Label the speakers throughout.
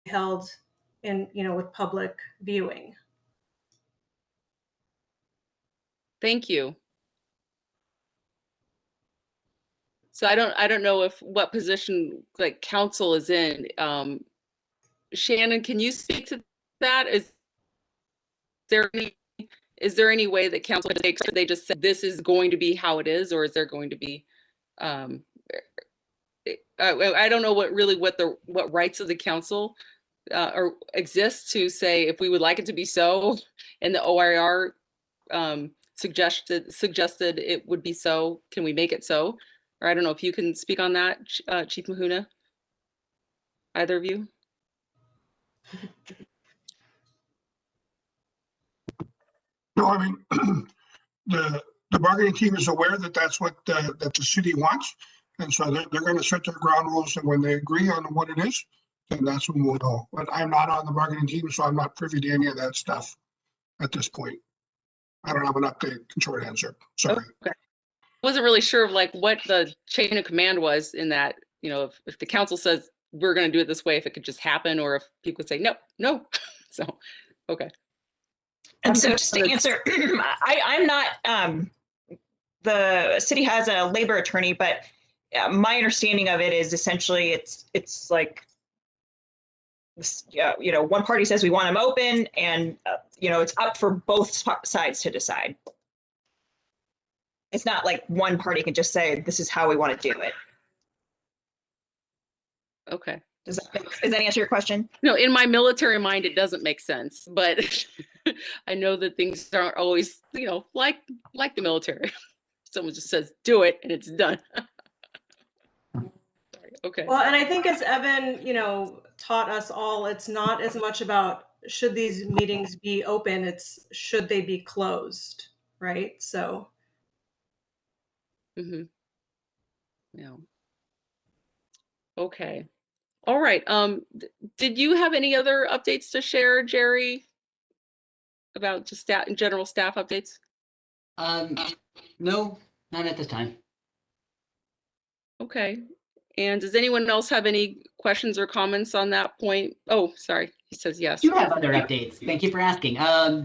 Speaker 1: held in, with public viewing.
Speaker 2: Thank you. So I don't know what position like council is in. Shannon, can you speak to that? Is there any way that council takes, they just said this is going to be how it is, or is there going to be I don't know what rights of the council or exist to say if we would like it to be so, and the OIR suggested it would be so. Can we make it so? Or I don't know if you can speak on that, Chief Mahuna. Either of you?
Speaker 3: No, I mean, the bargaining team is aware that that's what that the city wants. And so they're going to set their ground rules. And when they agree on what it is, then that's when we'll know. But I'm not on the bargaining team, so I'm not privy to any of that stuff at this point. I don't have an update, short answer. Sorry.
Speaker 2: Okay. I wasn't really sure of like what the chain of command was in that, if the council says we're going to do it this way, if it could just happen, or if people would say, no. So, okay.
Speaker 4: And so just to answer, I'm not, the city has a labor attorney, but my understanding of it is essentially it's like, one party says we want them open, and, it's up for both sides to decide. It's not like one party can just say, this is how we want to do it.
Speaker 2: Okay.
Speaker 4: Does that answer your question?
Speaker 2: No, in my military mind, it doesn't make sense, but I know that things aren't always, like the military. Someone just says, do it, and it's done. Okay.
Speaker 1: Well, and I think as Evan, taught us all, it's not as much about should these meetings be open, it's should they be closed, right? So.
Speaker 2: Mm-hmm. Yeah. Okay. All right. Did you have any other updates to share, Jerry, about just general staff updates?
Speaker 5: No, not at this time.
Speaker 2: Okay. And does anyone else have any questions or comments on that point? Oh, sorry. He says yes.
Speaker 5: You have other updates. Thank you for asking.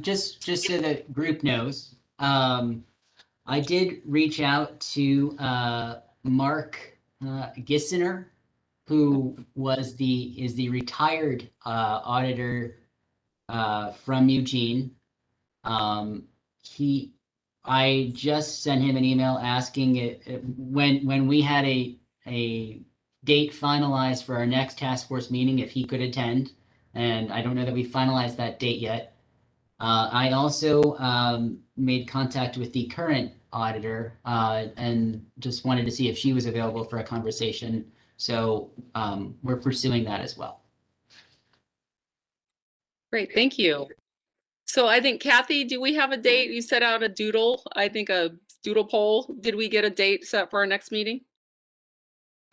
Speaker 5: Just so the group knows, I did reach out to Mark Gissiner, who is the retired auditor from Eugene. I just sent him an email asking when we had a date finalized for our next task force meeting if he could attend, and I don't know that we finalized that date yet. I also made contact with the current auditor and just wanted to see if she was available for a conversation. So we're pursuing that as well.
Speaker 2: Great, thank you. So I think, Kathy, do we have a date? You set out a doodle, I think a doodle poll. Did we get a date set for our next meeting?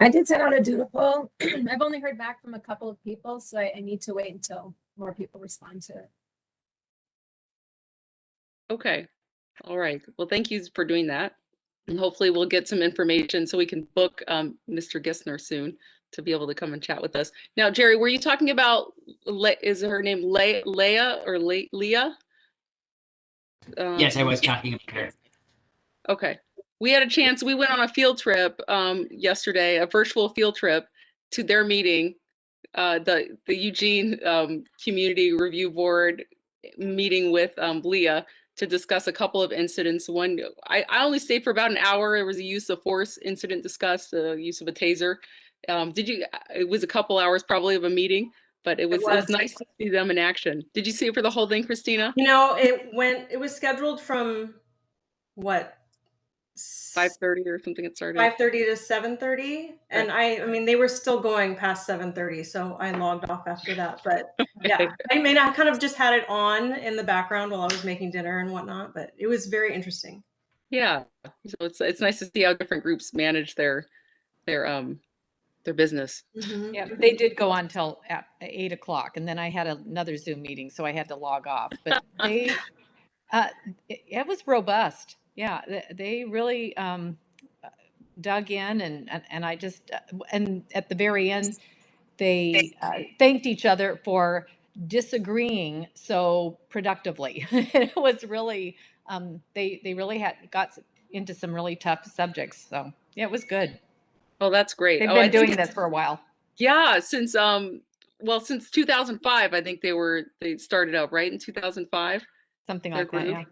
Speaker 6: I did set out a doodle poll. I've only heard back from a couple of people, so I need to wait until more people respond to it.
Speaker 2: Okay, all right. Well, thank you for doing that. And hopefully we'll get some information so we can book Mr. Gissner soon to be able to come and chat with us. Now, Jerry, were you talking about, is her name Leah or Leah?
Speaker 5: Yes, I was talking about her.
Speaker 2: Okay. We had a chance, we went on a field trip yesterday, a virtual field trip to their meeting, the Eugene Community Review Board meeting with Leah to discuss a couple of incidents. One, I only stayed for about an hour. There was a use of force incident discussed, the use of a taser. It was a couple hours probably of a meeting, but it was nice to see them in action. Did you see it for the whole thing, Christina?
Speaker 1: It was scheduled from what?
Speaker 2: 5:30 or something it started.
Speaker 1: 5:30 to 7:30, and I mean they were still going past 7:30, so I logged off after that. But yeah, I kind of just had it on in the background while I was making dinner and whatnot. But it was very interesting.
Speaker 2: Yeah, so it's nice to see how different groups manage their business.
Speaker 1: Mm-hmm.
Speaker 7: Yeah, they did go on till 8 o'clock, and then I had another Zoom meeting, so I had to log off. But they, it was robust. Yeah, they really dug in, and I just and at the very end, they thanked each other for disagreeing so productively. It was really, they really got into some really tough subjects. So yeah, it was good.
Speaker 2: Oh, that's great.
Speaker 7: They've
Speaker 2: Oh,
Speaker 7: been doing this for a while.
Speaker 2: Yeah, since well, since 2005, I think they started out right in 2005.
Speaker 7: Something
Speaker 2: Their
Speaker 7: like that,
Speaker 2: group.
Speaker 7: yeah.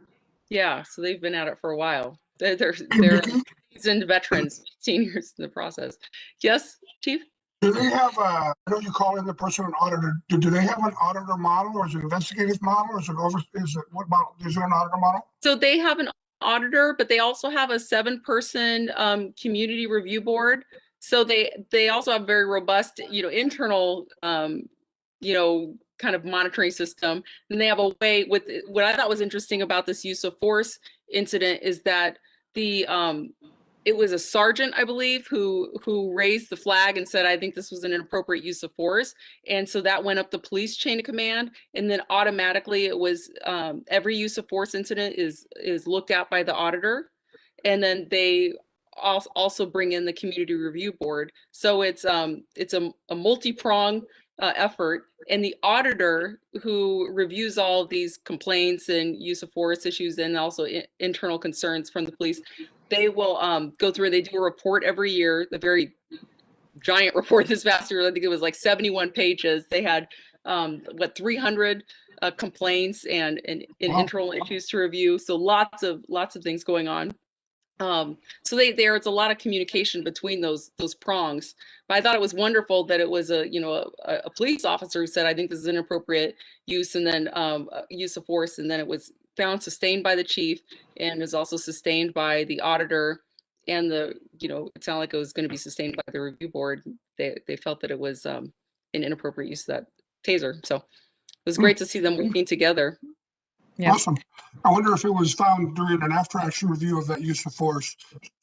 Speaker 2: Yeah, so they've been at it for a while. They're
Speaker 3: Nikki,
Speaker 2: seasoned veterans, seniors in the process. Yes, Chief?
Speaker 3: do they have I know you call in the person an auditor. Do they have an auditor model, or is it investigative model, or is it what model? Is there an auditor model?
Speaker 2: So they have an auditor, but they also have a 7-person community review board. So they also have very robust, internal, kind of monitoring system. And they have a way with what I thought was interesting about this use of force incident is that it was a sergeant, I believe, who raised the flag and said, I think this was an inappropriate use of force. And so that went up the police chain of command. And then automatically it was every use of force incident is looked at by the auditor. And then they also bring in the community review board. So it's a multi-pronged effort. And the auditor who reviews all of these complaints and use of force issues and also internal concerns from the police, they will go through and they do a report every year, the very giant report this past year. I think it was like 71 pages. They had 300 complaints and internal issues to review. So lots of things going on. So there's a lot of communication between those prongs. But I thought it was wonderful that it was a police officer who said, I think this is an appropriate use, and then use of force, and then it was found sustained by the chief and is also sustained by the auditor, and it sounded like it was going to be sustained by the review board. They felt that it was an inappropriate use of that taser. So it was great to see them working together.
Speaker 7: Yeah.
Speaker 3: Awesome. I wonder if it was found during an after action review of that use of force.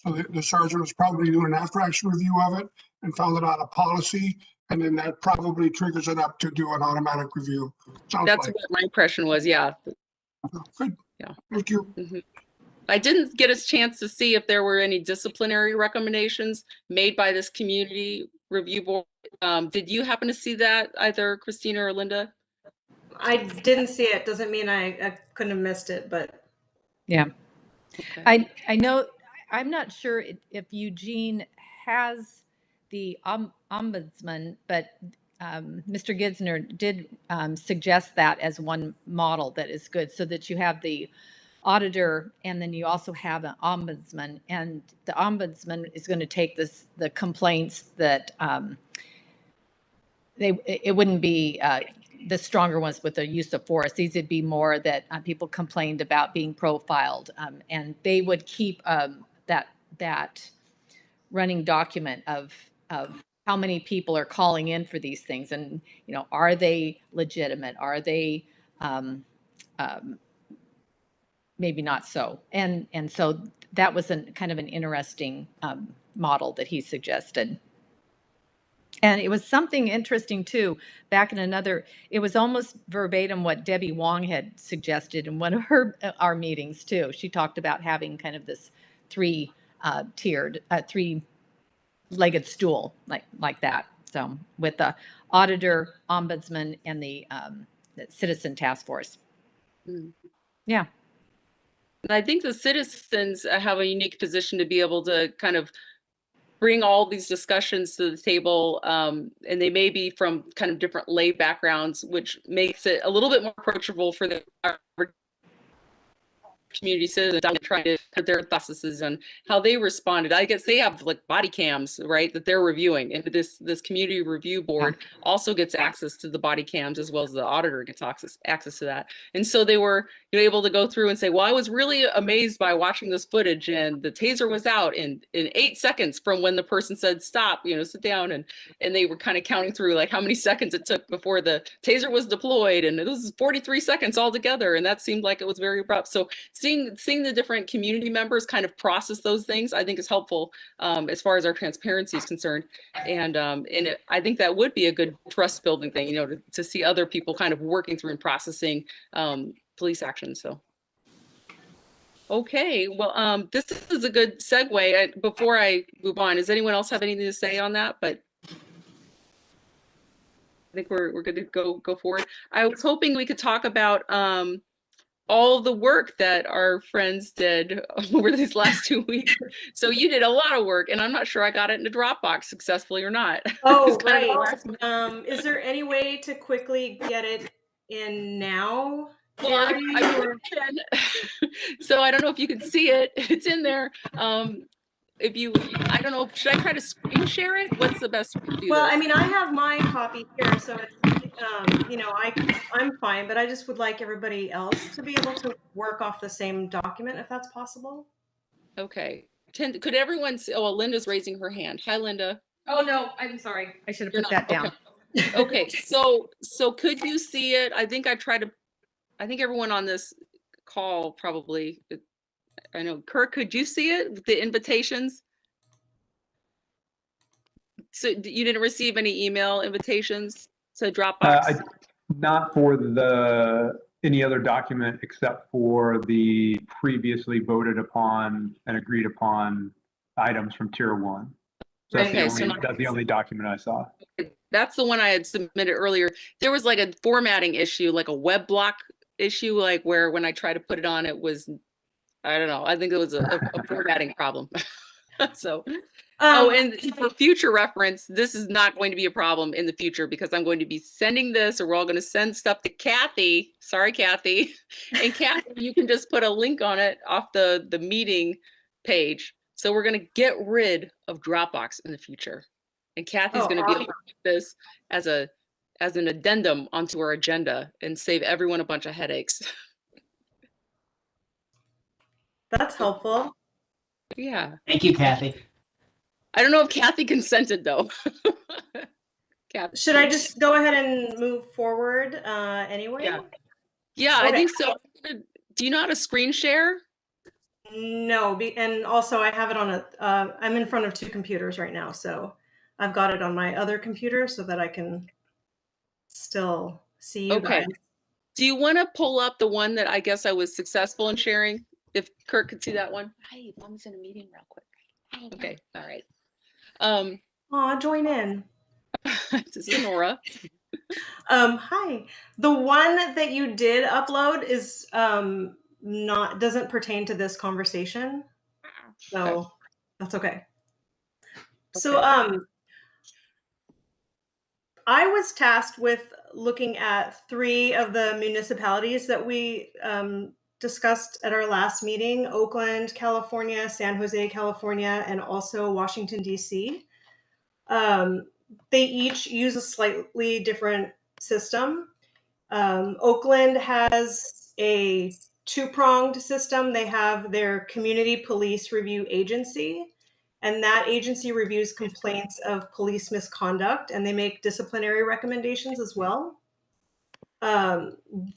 Speaker 3: So the sergeant was probably doing an after action review of it and found it out of policy. And then that probably triggers it up to do an automatic review.
Speaker 2: That's what my impression was. Yeah.
Speaker 3: Good.
Speaker 2: Yeah.
Speaker 3: Thank you.
Speaker 2: Mm-hmm. I didn't get a chance to see if there were any disciplinary recommendations made by this community review board. Did you happen to see that, either Christina or Linda?
Speaker 1: I didn't see it. Doesn't mean I couldn't have missed it, but
Speaker 7: yeah.
Speaker 2: Okay.
Speaker 7: I know, I'm not sure if Eugene has the ombudsman, but Mr. Gidsner did suggest that as one model that is good, so that you have the auditor and then you also have an ombudsman, and the ombudsman is going to take the complaints that it wouldn't be the stronger ones with the use of force. These would be more that people complained about being profiled, and they would keep that running document of how many people are calling in for these things, and are they legitimate? Are they maybe not so? And so that was kind of an interesting model that he suggested. And it was something interesting too, back in it was almost verbatim what Debbie Wong had suggested in one of our meetings too. She talked about having kind of this three-legged stool like that. So with the auditor, ombudsman, and the citizen task force. Yeah.
Speaker 2: I think the citizens have a unique position to be able to kind of bring all these discussions to the table, and they may be from kind of different lay backgrounds, which makes it a little bit more approachable for the community citizens trying to put their processes on how they responded. I guess they have like body cams, right, that they're reviewing, and this community review board also gets access to the body cams, as well as the auditor gets access to that. And so they were able to go through and say, well, I was really amazed by watching this footage, and the taser was out in 8 seconds from when the person said stop, sit down, and they were kind of counting through like how many seconds it took before the taser was deployed, and it was 43 seconds altogether, and that seemed like it was very abrupt. So seeing the different community members kind of process those things, I think is helpful as far as our transparency is concerned. And I think that would be a good trust building thing, to see other people kind of working through and processing police action. So, okay, well, this is a good segue. Before I move on, does anyone else have anything to say on that? But think we're good to go forward. I was hoping we could talk about all the work that our friends did over these last 2 weeks. So you did a lot of work, and I'm not sure I got it into Dropbox successfully or not.
Speaker 1: Oh, right. Is there any way to quickly get it in now?
Speaker 2: Well, I put it in. So I don't know if you can see it. It's in there. If you, I don't know, should I try to screen share it? What's the best way to do
Speaker 1: Well,
Speaker 2: this?
Speaker 1: I mean, I have my copy here, so it's, you know, I'm fine, but I just would like everybody else to be able to work off the same document if that's possible.
Speaker 2: Okay. Could everyone see? Oh, well, Linda's raising her hand. Hi, Linda.
Speaker 7: Oh, no, I'm sorry. I should have
Speaker 2: You're
Speaker 7: put
Speaker 2: not-
Speaker 7: that down.
Speaker 2: Okay, so could you see it? I think everyone on this call probably, I know, Kirk, could you see it? The invitations? So you didn't receive any email invitations to Dropbox?
Speaker 8: Not for any other document except for the previously voted upon and agreed upon items from tier 1. So
Speaker 1: Right.
Speaker 8: that's the only document I saw.
Speaker 2: That's the one I had submitted earlier. There was like a formatting issue, like a web block issue, like where when I tried to put it on, it was, I don't know. I think it was a formatting problem. So, oh, and for future reference, this is not going to be a problem in the future because I'm going to be sending this, or we're all going to send stuff to Kathy. Sorry, Kathy. And Kathy, you can just put a link on it off the meeting page. So we're going to get rid of Dropbox in the future. And Kathy's going to be able to put this as an addendum onto our agenda and save everyone a bunch of headaches.
Speaker 1: That's helpful.
Speaker 2: Yeah.
Speaker 5: Thank you, Kathy.
Speaker 2: I don't know if Kathy consented though. Kathy.
Speaker 1: Should I just go ahead and move forward anyway?
Speaker 2: Yeah,
Speaker 1: Okay.
Speaker 2: I think so. Do you know how to screen share?
Speaker 1: No, and also I have it on I'm in front of 2 computers right now, so I've got it on my other computer so that I can still see you guys.
Speaker 2: Do you want to pull up the one that I guess I was successful in sharing? If Kirk could see that one. Hi, Mom's in a meeting real quick. Okay, all right.
Speaker 1: Aw, join in.
Speaker 2: This is Nora.
Speaker 1: Hi. The one that you did upload is doesn't pertain to this conversation. So that's okay. So I was tasked with looking at 3 of the municipalities that we discussed at our last meeting: Oakland, California, San Jose, California, and also Washington, D.C. They each use a slightly different system. Oakland has a 2-pronged system. They have their community police review agency, and that agency reviews complaints of police misconduct, and they make disciplinary recommendations as well.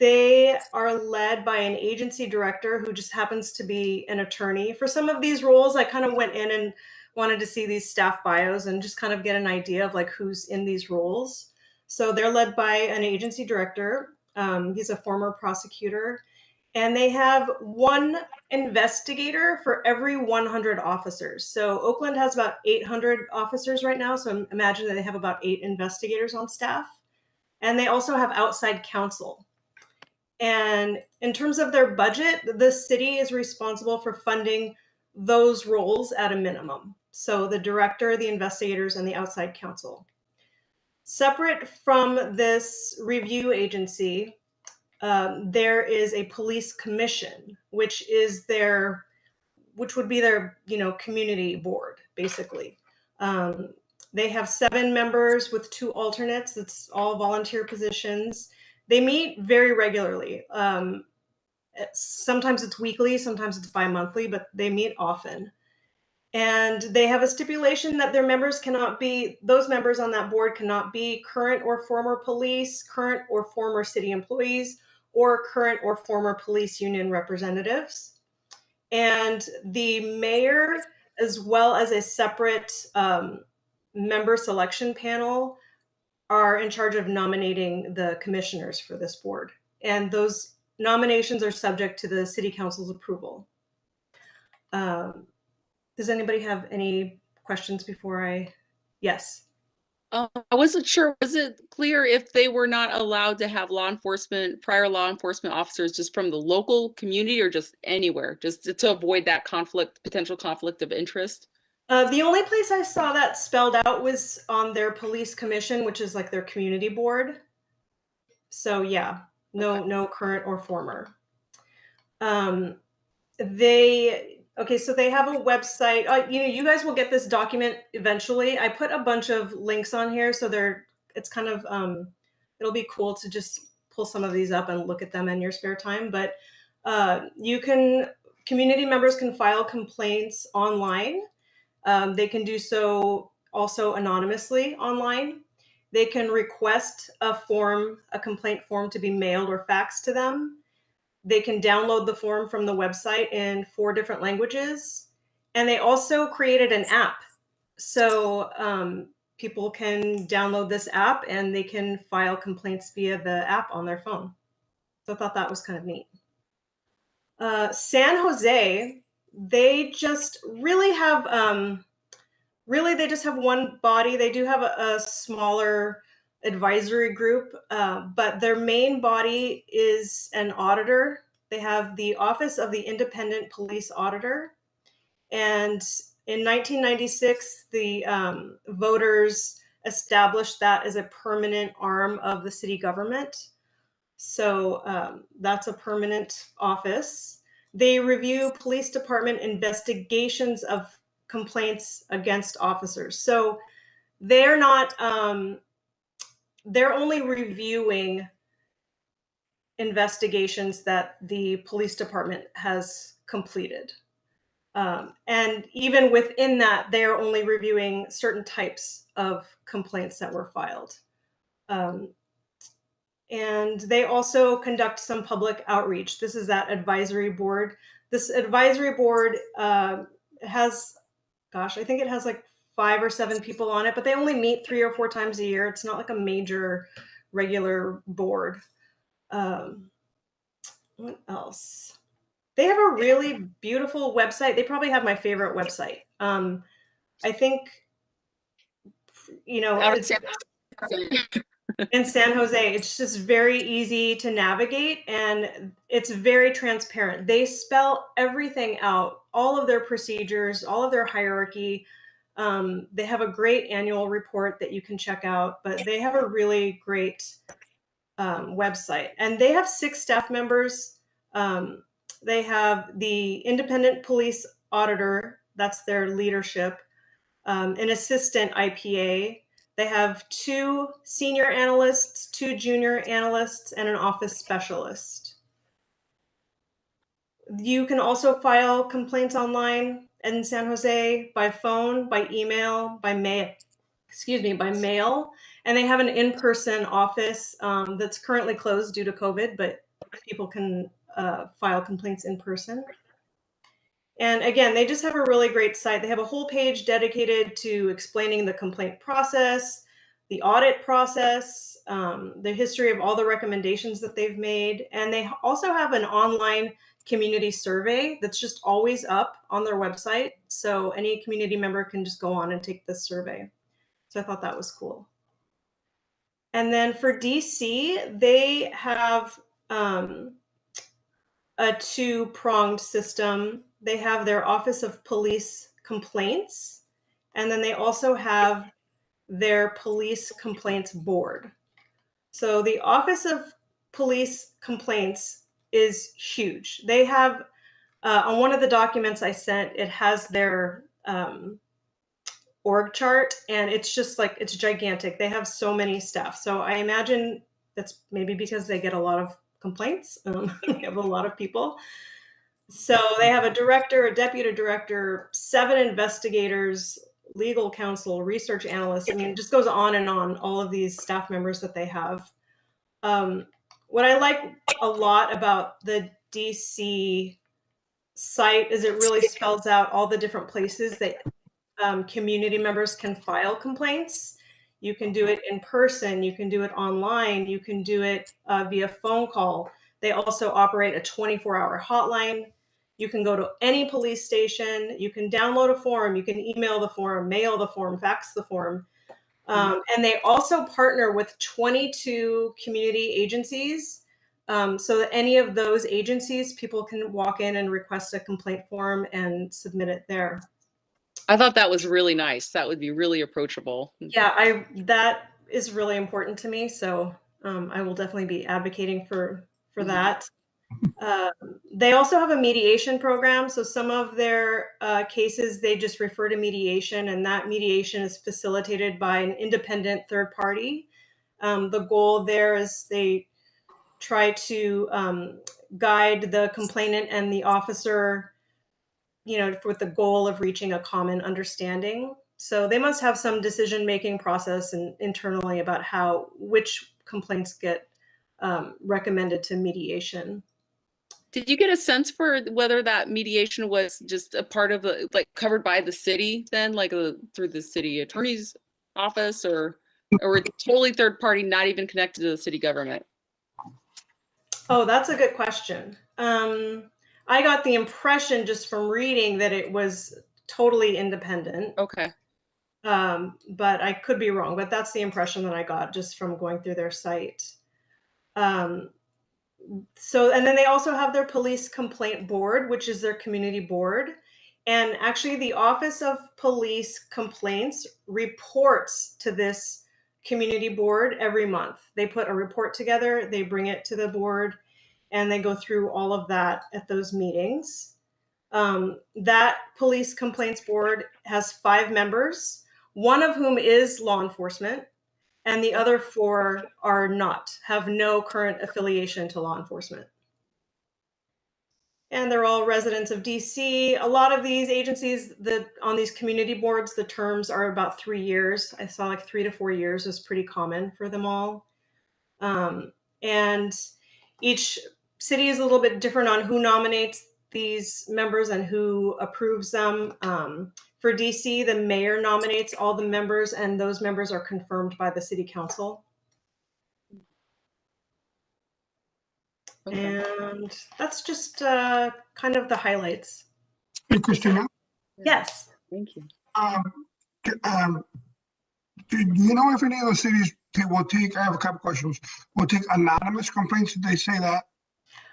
Speaker 1: They are led by an agency director who just happens to be an attorney. For some of these roles, I kind of went in and wanted to see these staff bios and just kind of get an idea of like who's in these roles. So they're led by an agency director. He's a former prosecutor, and they have 1 investigator for every 100 officers. So Oakland has about 800 officers right now. So imagine that they have about 8 investigators on staff. And they also have outside counsel. And in terms of their budget, the city is responsible for funding those roles at a minimum. So the director, the investigators, and the outside counsel. Separate from this review agency, there is a police commission, which would be their, community board, basically. They have 7 members with 2 alternates. It's all volunteer positions. They meet very regularly. Sometimes it's weekly, sometimes it's bi-monthly, but they meet often. And they have a stipulation that those members on that board cannot be current or former police, current or former city employees, or current or former police union representatives. And the mayor, as well as a separate member selection panel, are in charge of nominating the commissioners for this board. And those nominations are subject to the city council's approval. Does anybody have any questions before Yes.
Speaker 2: I wasn't sure. Was it clear if they were not allowed to have prior law enforcement officers just from the local community or just anywhere, just to avoid that potential conflict of interest?
Speaker 1: The only place I saw that spelled out was on their police commission, which is like their community board. So yeah, no current or former. So they have a website. You guys will get this document eventually. I put a bunch of links on here, so it's kind of it'll be cool to just pull some of these up and look at them in your spare time. But community members can file complaints online. They can do so also anonymously online. They can request a complaint form to be mailed or faxed to them. They can download the form from the website in 4 different languages. And they also created an app. So people can download this app and they can file complaints via the app on their phone. So I thought that was kind of neat. San Jose, they just really have, they just have one body. They do have a smaller advisory group, but their main body is an auditor. They have the Office of the Independent Police Auditor. And in 1996, the voters established that as a permanent arm of the city government. So that's a permanent office. They review police department investigations of complaints against officers. So they're not, they're only reviewing investigations that the police department has completed. And even within that, they're only reviewing certain types of complaints that were filed. And they also conduct some public outreach. This is that advisory board. This advisory board has, I think it has like 5 or 7 people on it, but they only meet 3 or 4 times a year. It's not like a major regular board. What else? They have a really beautiful website. They probably have my favorite website. I think, in San Jose, it's just very easy to navigate and it's very transparent. They spell everything out, all of their procedures, all of their hierarchy. They have a great annual report that you can check out, but they have a really great website. And they have 6 staff members. They have the independent police auditor, that's their leadership, an assistant IPA. They have 2 senior analysts, 2 junior analysts, and an office specialist. You can also file complaints online in San Jose by phone, by email, by mail, and they have an in-person office that's currently closed due to COVID, but people can file complaints in person. And again, they just have a really great site. They have a whole page dedicated to explaining the complaint process, the audit process, the history of all the recommendations that they've made. And they also have an online community survey that's just always up on their website. So any community member can just go on and take this survey. So I thought that was cool. And then for DC, they have a 2-pronged system. They have their Office of Police Complaints, and then they also have their Police Complaints Board. So the Office of Police Complaints is huge. They have, on one of the documents I sent, it has their org chart, and it's just like, it's gigantic. They have so many staff. So I imagine that's maybe because they get a lot of complaints. They have a lot of people. So they have a director, a deputy director, 7 investigators, legal counsel, research analysts. I mean, it just goes on and on, all of these staff members that they have. What I like a lot about the DC site is it really spells out all the different places that community members can file complaints. You can do it in person, you can do it online, you can do it via phone call. They also operate a 24-hour hotline. You can go to any police station, you can download a form, you can email the form, mail the form, fax the form. And they also partner with 22 community agencies. So that any of those agencies, people can walk in and request a complaint form and submit it there.
Speaker 2: I thought that was really nice. That would be really approachable.
Speaker 1: Yeah, that is really important to me. So I will definitely be advocating for that. They also have a mediation program. So some of their cases, they just refer to mediation, and that mediation is facilitated by an independent third party. The goal there is they try to guide the complainant and the officer, with the goal of reaching a common understanding. So they must have some decision-making process and internally about which complaints get recommended to mediation.
Speaker 2: Did you get a sense for whether that mediation was just a part of covered by the city then, through the city attorney's office, or totally third party, not even connected to the city government?
Speaker 1: Oh, that's a good question. I got the impression just from reading that it was totally independent.
Speaker 2: Okay.
Speaker 1: But I could be wrong, but that's the impression that I got just from going through their site. And then they also have their police complaint board, which is their community board. And actually the Office of Police Complaints reports to this community board every month. They put a report together, they bring it to the board, and they go through all of that at those meetings. That police complaints board has 5 members, one of whom is law enforcement, and the other 4 are not, have no current affiliation to law enforcement. And they're all residents of DC. A lot of these agencies on these community boards, the terms are about 3 years. I saw 3 to 4 years is pretty common for them all. And each city is a little bit different on who nominates these members and who approves them. For DC, the mayor nominates all the members, and those members are confirmed by the city council. Okay. And that's just kind of the highlights.
Speaker 3: Hey, Christina.
Speaker 1: Yes.
Speaker 2: Thank you.
Speaker 3: Do you know if any of the cities will take, I have a couple questions, will take anonymous complaints? Did they say that?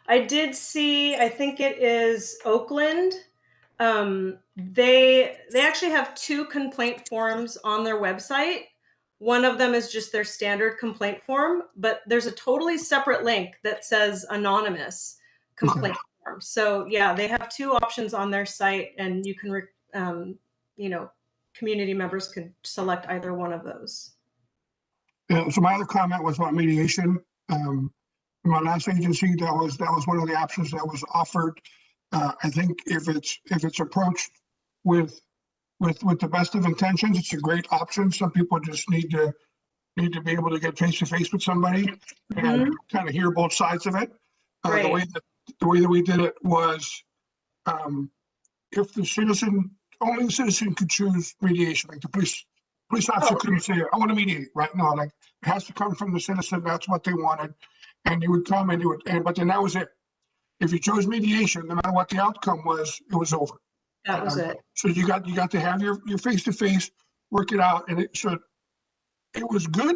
Speaker 1: I did see, I think it is Oakland. They actually have 2 complaint forms on their website. One of them is just their standard complaint form, but there's a totally separate link that says anonymous complaint form. So yeah, they have 2 options on their site, and you can, community members could select either one of those.
Speaker 3: So my other comment was about mediation. My last agency, that was one of the options that was offered. I think if it's approached with the best of intentions, it's a great option. Some people just need to be able to get face to face with somebody and kind of hear both sides of it.
Speaker 1: Right.
Speaker 3: The way that we did it was, if only the citizen could choose mediation, like the police officer couldn't say, I want to mediate, right? No, it has to come from the citizen. That's what they wanted. And they would come and do it. But then that was it. If you chose mediation, no matter what the outcome was, it was over.
Speaker 1: That was it.
Speaker 3: So you got to have your face to face, work it out. And it was good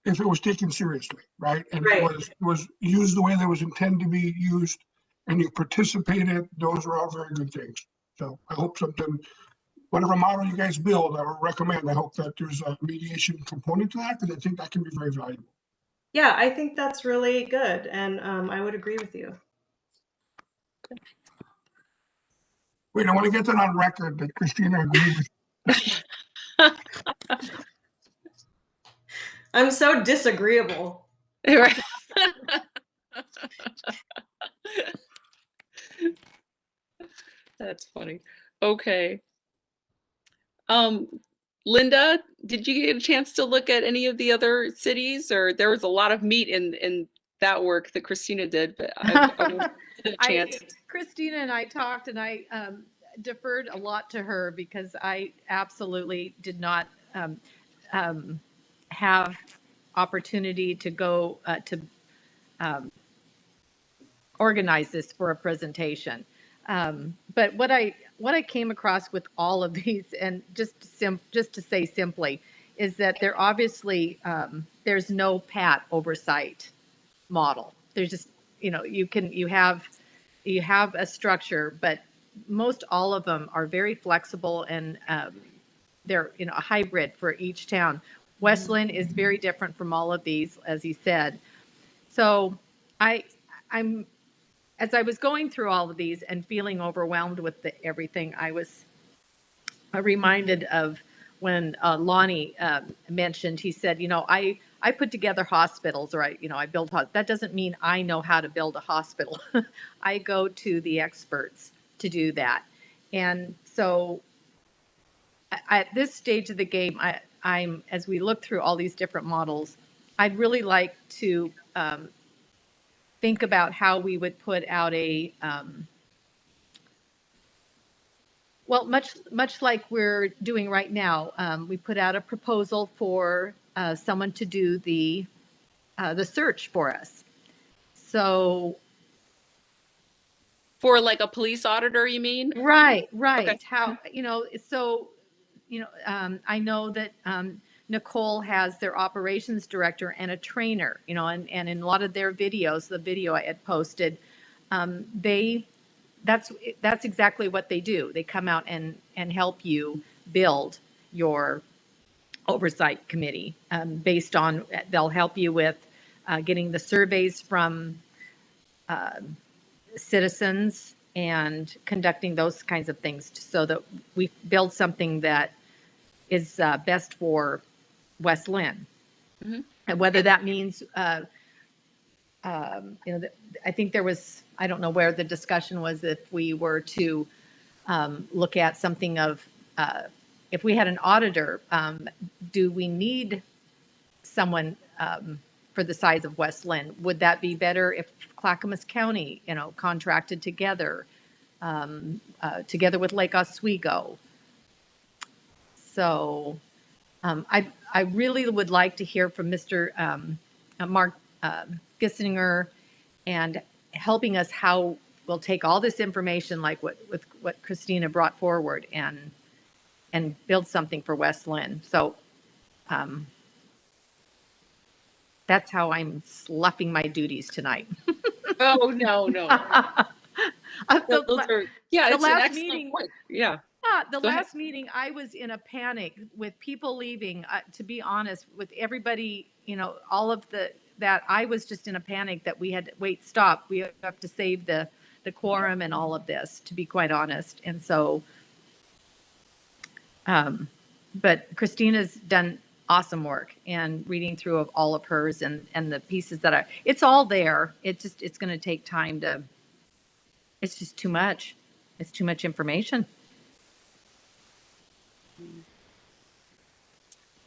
Speaker 3: if it was taken seriously, right? And it was used the way that it was intended to be used, and you participated. Those are all very good things. So I hope whatever model you guys build, I would recommend. I hope that there's a mediation component to that, because I think that can be very valuable.
Speaker 1: Yeah, I think that's really good, and I would agree with you.
Speaker 3: Wait, I want to get that on record that Christina agrees with.
Speaker 1: I'm so disagreeable.
Speaker 2: Right. That's funny. Okay. Linda, did you get a chance to look at any of the other cities, or there was a lot of meat in that work that Christina did, but I didn't get a chance.
Speaker 7: Christina and I talked, and I deferred a lot to her because I absolutely did not have opportunity to go to organize this for a presentation. But what I came across with all of these, and just to say simply, is that there obviously, there's no pat oversight model. There's just, you have a structure, but most all of them are very flexible, and they're, a hybrid for each town. West Linn is very different from all of these, as he said. So I'm as I was going through all of these and feeling overwhelmed with everything, I was reminded of when Lonnie mentioned, he said, I put together hospitals, or I build hospitals. That doesn't mean I know how to build a hospital. I go to the experts to do that. And so at this stage of the game, I'm as we look through all these different models, I'd really like to think about how we would put out a well, much like we're doing right now. We put out a proposal for someone to do the search for us. So
Speaker 2: For like a police auditor, you mean?
Speaker 7: right.
Speaker 2: Okay.
Speaker 7: How, so, I know that Nicole has their operations director and a trainer, and in a lot of their videos, the video I had posted, that's exactly what they do. They come out and help you build your oversight committee based on, they'll help you with getting the surveys from citizens and conducting those kinds of things so that we build something that is best for West Linn.
Speaker 2: Mhm.
Speaker 7: And whether that means, I think there was, I don't know where the discussion was, if we were to look at something of, if we had an auditor, do we need someone for the size of West Linn? Would that be better if Clackamas County, contracted together, together with Lake Oswego? So I really would like to hear from Mr. Mark Gissinger, and helping us how we'll take all this information, like what Christina brought forward, and build something for West Linn. So that's how I'm sloughing my duties tonight.
Speaker 2: Oh, no. Those are, yeah, it's an excellent point. Yeah.
Speaker 7: The
Speaker 2: Go ahead.
Speaker 7: last meeting, I was in a panic with people leaving. To be honest, with everybody, all of that, I was just in a panic that we had to wait, stop. We have to save the quorum and all of this, to be quite honest. And so, but Christina's done awesome work, and reading through of all of hers and the pieces that it's all there. It's going to take time it's just too much. It's too much information.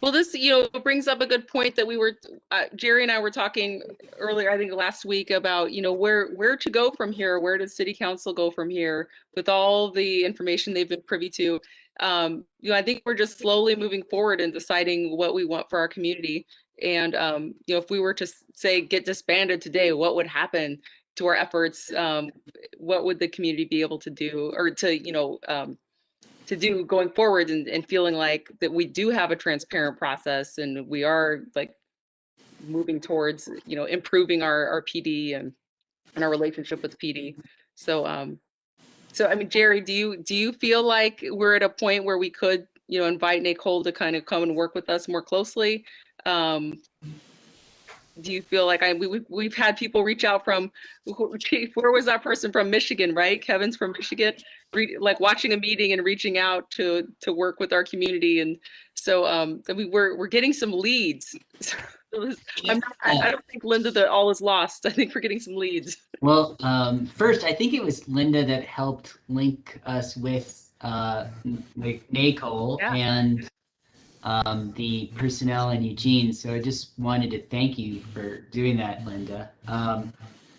Speaker 2: Well, this, brings up a good point that we were, Jerry and I were talking earlier, I think last week, about, where to go from here. Where does City Council go from here with all the information they've been privy to? I think we're just slowly moving forward and deciding what we want for our community. And, if we were to say get disbanded today, what would happen to our efforts? What would the community be able to do, or to do going forward, and feeling like that we do have a transparent process, and we are like moving towards, improving our PD and our relationship with PD. So, I mean, Jerry, do you feel like we're at a point where we could, invite Nicole to kind of come and work with us more closely? Do you feel like we've had people reach out from, where was that person from? Michigan, right? Kevin's from Michigan, like watching a meeting and reaching out to work with our community. And so we're getting some leads. I don't think, Linda, that all is lost. I think we're getting some leads.
Speaker 5: Well, first, I think it was Linda that helped link us with Nicole.
Speaker 2: Yeah.
Speaker 5: And the personnel in Eugene. So I just wanted to thank you for doing that, Linda.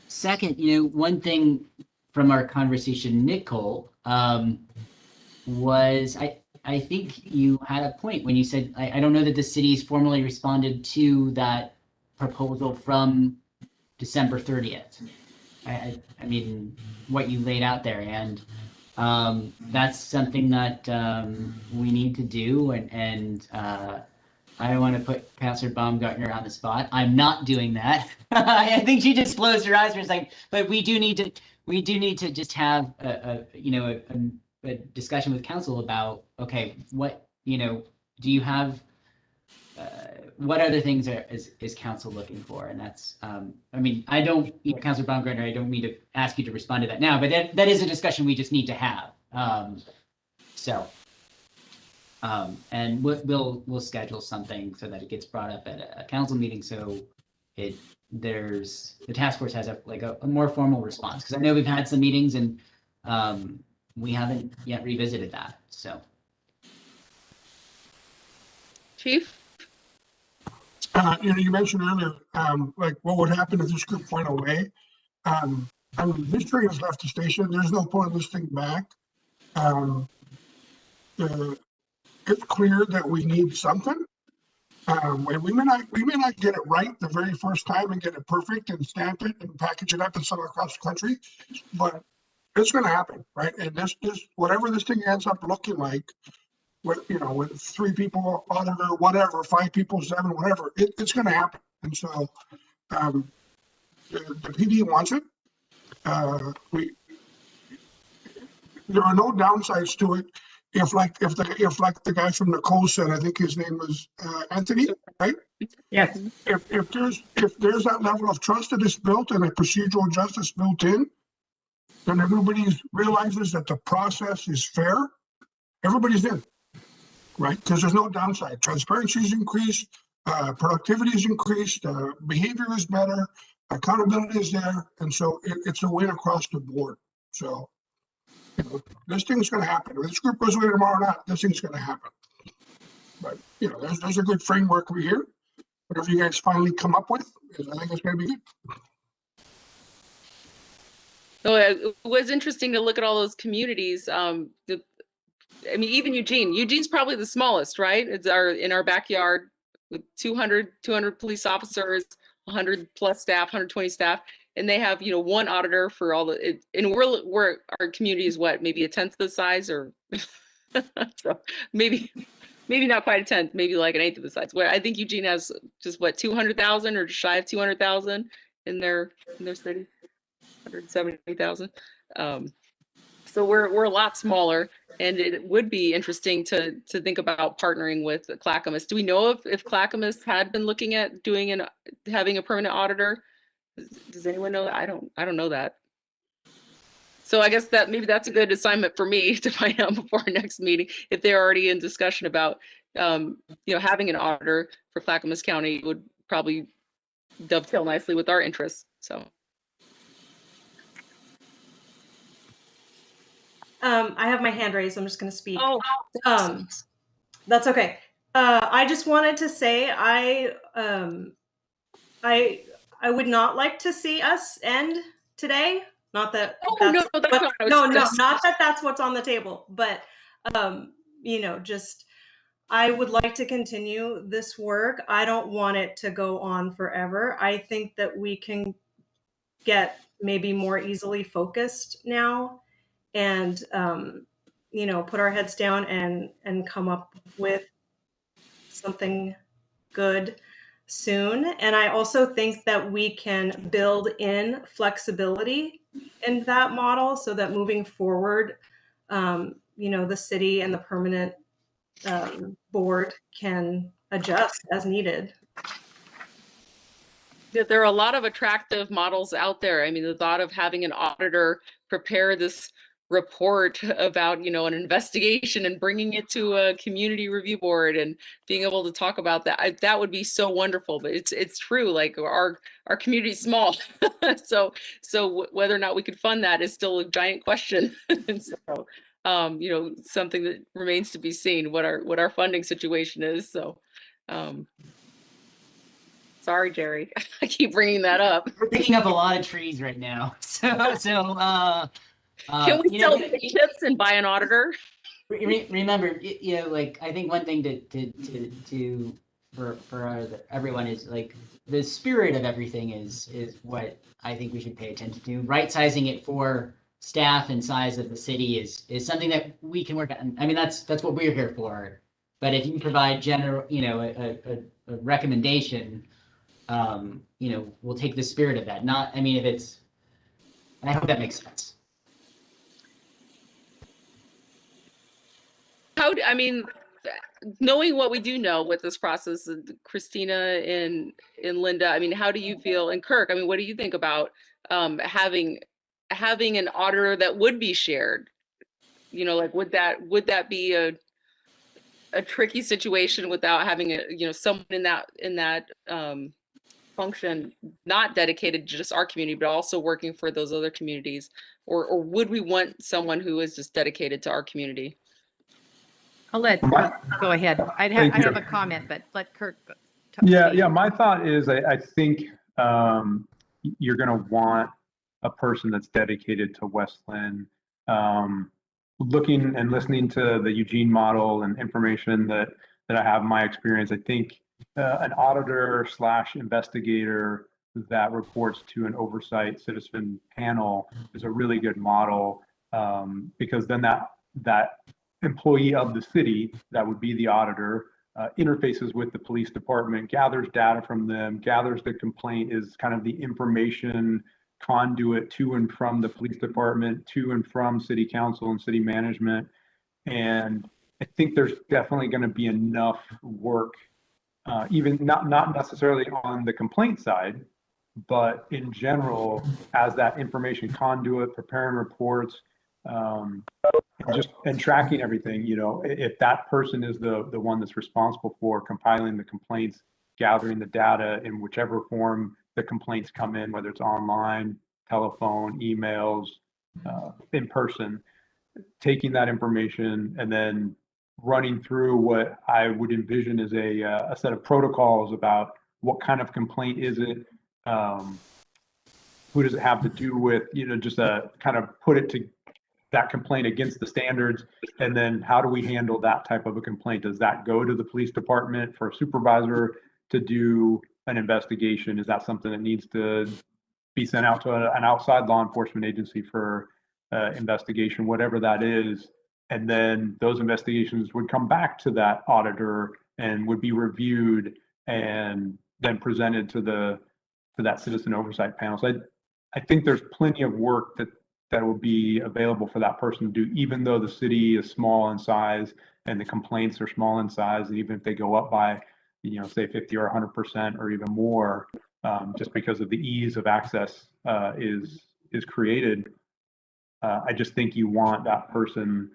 Speaker 5: Second, one thing from our conversation, Nicole, was I think you had a point when you said, I don't know that the city's formally responded to that proposal from December 30th. I mean, what you laid out there, and that's something that we need to do, and I don't want to put Councilor Baumgartner on the spot. I'm not doing that. I think she just closed her eyes for a second. But we do need to just have a discussion with council about, okay, what, do you have, what other things is council looking for? And that's, I mean, I don't, Councilor Baumgartner, I don't mean to ask you to respond to that now, but that is a discussion we just need to have. And we'll schedule something so that it gets brought up at a council meeting, so the task force has a more formal response, because I know we've had some meetings and we haven't yet revisited that. So,
Speaker 2: Chief?
Speaker 3: You mentioned earlier, like what would happen if this group went away? I mean, this train has left the station. There's no point in this thing back. It's clear that we need something. And we may not get it right the very first time and get it perfect and stamp it and package it up and sell it across the country, but it's going to happen, right? And this whatever this thing ends up looking like, with 3 people, auditor, whatever, 5 people, 7, whatever, it's going to happen. And so the PD wants it. There are no downsides to it. If the guy from Nicole said, I think his name was Anthony, right?
Speaker 1: Yes.
Speaker 3: If there's that level of trust that is built and a procedural justice built in, then everybody realizes that the process is fair. Everybody's in, right? Because there's no downside. Transparency is increased, productivity is increased, behavior is better, accountability is there, and so it's a win across the board. So. This thing's going to happen. If this group goes away tomorrow or not, this thing's going to happen. But there's a good framework over here. Whatever you guys finally come up with, I think it's going to be good.
Speaker 2: So it was interesting to look at all those communities. I mean, even Eugene's probably the smallest, right? It's in our backyard with 200 police officers, 100 plus staff, 120 staff. And they have, one auditor for all and we're our community is what, maybe a 10th of the size, or so maybe not quite a 10th, maybe like an 1/8 of the size. Where I think Eugene has just 200,000 or just shy of 200,000 in their city, 170,000. So we're a lot smaller, and it would be interesting to think about partnering with Clackamas. Do we know if Clackamas had been looking at having a permanent auditor? Does anyone know that? I don't know that. So I guess that maybe that's a good assignment for me to find out before our next meeting, if they're already in discussion about, having an auditor for Clackamas County. Would probably dovetail nicely with our interests. So.
Speaker 1: I have my hand raised. I'm just going to speak.
Speaker 2: Oh,
Speaker 1: that's okay. I just wanted to say I would not like to see us end today. Not that. Not that that's what's on the table, but just I would like to continue this work. I don't want it to go on forever. I think that we can get maybe more easily focused now, and put our heads down and come up with something good soon. And I also think that we can build in flexibility in that model so that moving forward, the city and the permanent board can adjust as needed.
Speaker 2: There are a lot of attractive models out there. I mean, the thought of having an auditor prepare this report about, an investigation and bringing it to a community review board and being able to talk about that, that would be so wonderful. But it's true, like our community is small. so whether or not we could fund that is still a giant question. And so, something that remains to be seen, what our funding situation is. So, sorry, Jerry. I keep bringing that up.
Speaker 5: We're picking up a lot of trees right now.
Speaker 2: Can we sell chips and buy an auditor?
Speaker 5: Remember, I think one thing for everyone is the spirit of everything is what I think we should pay attention to. Right sizing it for staff and size of the city is something that we can work on. I mean, that's what we're here for. But if you provide general, a recommendation, we'll take the spirit of that. Not, I mean, I hope that makes sense.
Speaker 2: Knowing what we do know with this process, Christina and Linda, I mean, how do you feel? And Kirk, I mean, what do you think about having an auditor that would be shared? Like, would that be a tricky situation without having someone in that function not dedicated to just our community, but also working for those other communities? Or would we want someone who is just dedicated to our community?
Speaker 7: I'll let go ahead. I have a comment, but let Kirk.
Speaker 8: Yeah. My thought is, I think you're going to want a person that's dedicated to West Linn. Looking and listening to the Eugene model and information that I have in my experience, I think an auditor / investigator that reports to an oversight citizen panel is a really good model, because then that employee of the city, that would be the auditor, interfaces with the police department, gathers data from them, gathers the complaint, is kind of the information conduit to and from the police department, to and from city council and city management. And I think there's definitely going to be enough work, even not necessarily on the complaint side, but in general, as that information conduit, preparing reports, and tracking everything. If that person is the one that's responsible for compiling the complaints, gathering the data in whichever form the complaints come in, whether it's online, telephone, emails, in person, taking that information and then running through what I would envision as a set of protocols about what kind of complaint is it, who does it have to do with, just a kind of put it to that complaint against the standards, and then how do we handle that type of a complaint? Does that go to the police department for a supervisor to do an investigation? Is that something that needs to be sent out to an outside law enforcement agency for investigation, whatever that is? And then those investigations would come back to that auditor and would be reviewed and then presented to that citizen oversight panel. So I think there's plenty of work that will be available for that person to do, even though the city is small in size and the complaints are small in size, and even if they go up by, say 50 or 100% or even more, just because of the ease of access is created. I just think you want that person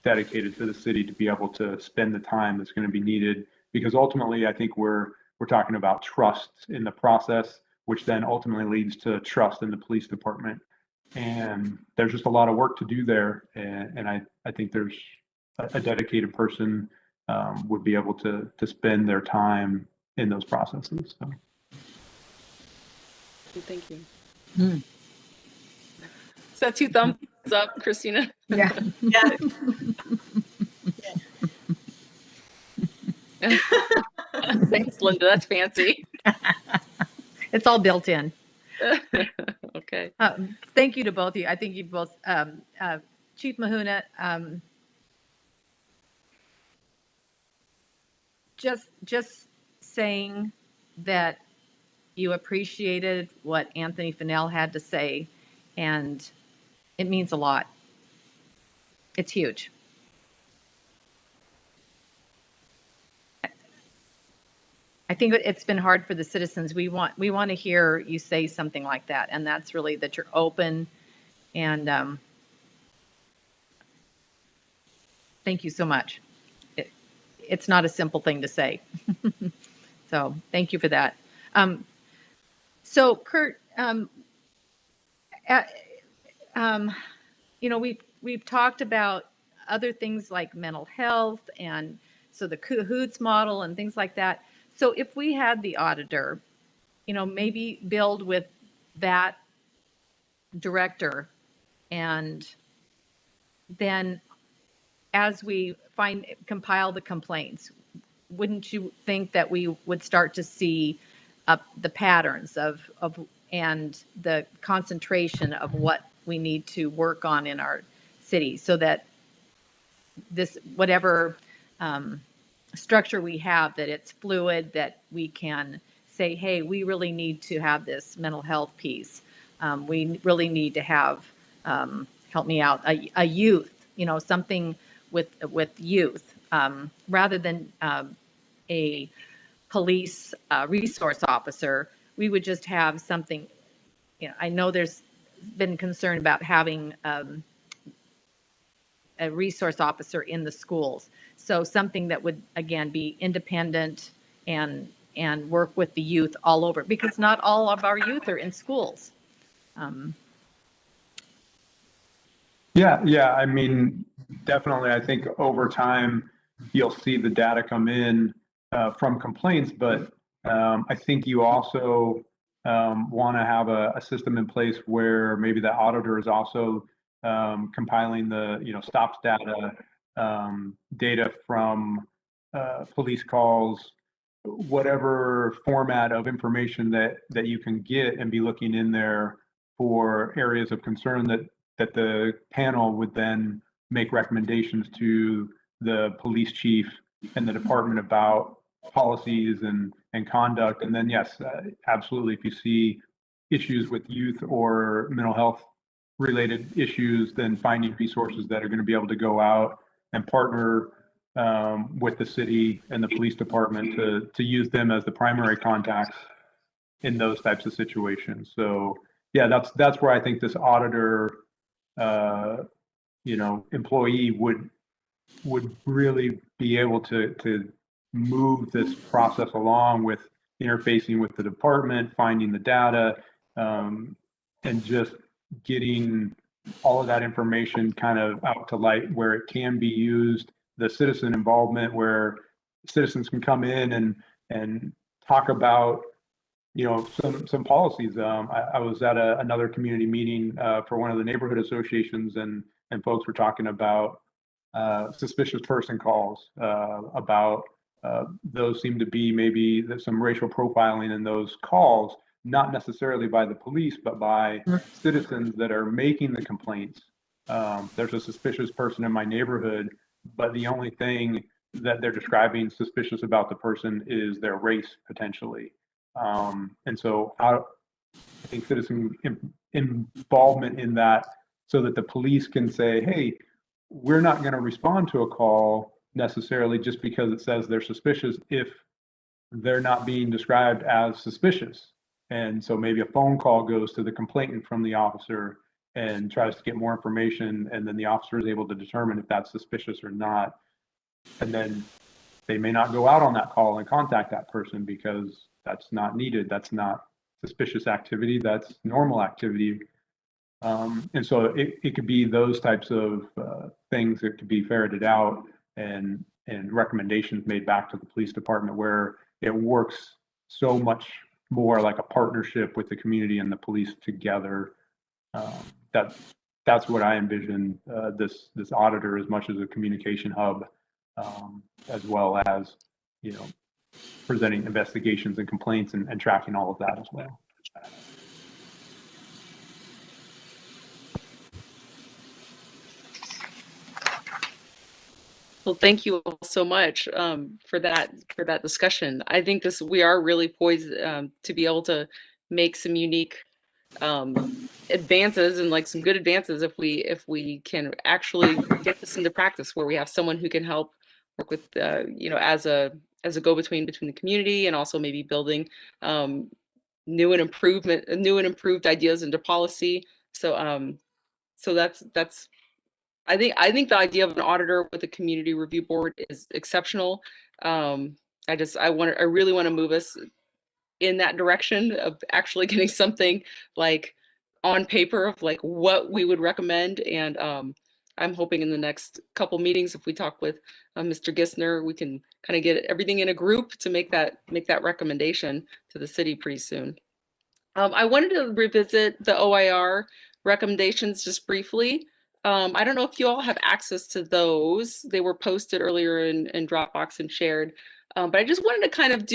Speaker 8: dedicated to the city to be able to spend the time that's going to be needed, because ultimately I think we're talking about trust in the process, which then ultimately leads to trust in the police department. And there's just a lot of work to do there. And I think there's a dedicated person would be able to spend their time in those processes. So.
Speaker 2: Thank you. Is that 2 thumbs up, Christina?
Speaker 7: Yeah.
Speaker 1: Yeah.
Speaker 2: Thanks, Linda. That's fancy.
Speaker 7: It's all built in.
Speaker 2: Okay.
Speaker 7: Thank you to both of you. I think you both, Chief Mahuna, just saying that you appreciated what Anthony Fennell had to say, and it means a lot. It's huge. I think it's been hard for the citizens. We want to hear you say something like that, and that's really that you're open, and thank you so much. It's not a simple thing to say. So thank you for that. So Kurt, we've talked about other things like mental health, and so the CAHOOTS model and things like that. So if we had the auditor, maybe build with that director, and then as we compile the complaints, wouldn't you think that we would start to see the patterns of and the concentration of what we need to work on in our city, so that this, whatever structure we have, that it's fluid, that we can say, hey, we really need to have this mental health piece. We really need to have, help me out, a youth, something with youth, rather than a police resource officer. We would just have something. I know there's been concern about having a resource officer in the schools. So something that would, again, be independent and work with the youth all over, because not all of our youth are in schools.
Speaker 8: Yeah. I mean, definitely. I think over time you'll see the data come in from complaints, but I think you also want to have a system in place where maybe the auditor is also compiling the stops data, data from police calls, whatever format of information that you can get, and be looking in there for areas of concern that the panel would then make recommendations to the police chief and the department about policies and conduct. And then, yes, absolutely, if you see issues with youth or mental health related issues, then finding resources that are going to be able to go out and partner with the city and the police department to use them as the primary contacts in those types of situations. So yeah, that's where I think this auditor employee would really be able to move this process along with interfacing with the department, finding the data, and just getting all of that information kind of out to light where it can be used, the citizen involvement where citizens can come in and talk about some policies. I was at another community meeting for one of the neighborhood associations, and folks were talking about suspicious person calls, about those seem to be maybe some racial profiling in those calls, not necessarily by the police, but by citizens that are making the complaints. There's a suspicious person in my neighborhood, but the only thing that they're describing suspicious about the person is their race, potentially. And so I think citizen involvement in that, so that the police can say, hey, we're not going to respond to a call necessarily just because it says they're suspicious if they're not being described as suspicious. And so maybe a phone call goes to the complainant from the officer and tries to get more information, and then the officer is able to determine if that's suspicious or not. And then they may not go out on that call and contact that person because that's not needed. That's not suspicious activity. That's normal activity. And so it could be those types of things that could be ferreted out and recommendations made back to the police department, where it works so much more like a partnership with the community and the police together. That's what I envision this auditor, as much as a communication hub, as well as presenting investigations and complaints and tracking all of that as well.
Speaker 2: Well, thank you all so much for that discussion. I think we are really poised to be able to make some unique advances, and like some good advances, if we can actually get this into practice, where we have someone who can help work with as a go-between between the community, and also maybe building new and improved ideas into policy. So that's I think the idea of an auditor with a community review board is exceptional. I really want to move us in that direction of actually getting something like on paper of like what we would recommend. And I'm hoping in the next couple meetings, if we talk with Mr. Gissner, we can kind of get everything in a group to make that recommendation to the city pretty soon. I wanted to revisit the OIR recommendations just briefly. I don't know if you all have access to those. They were posted earlier in Dropbox and shared. But I just wanted to kind of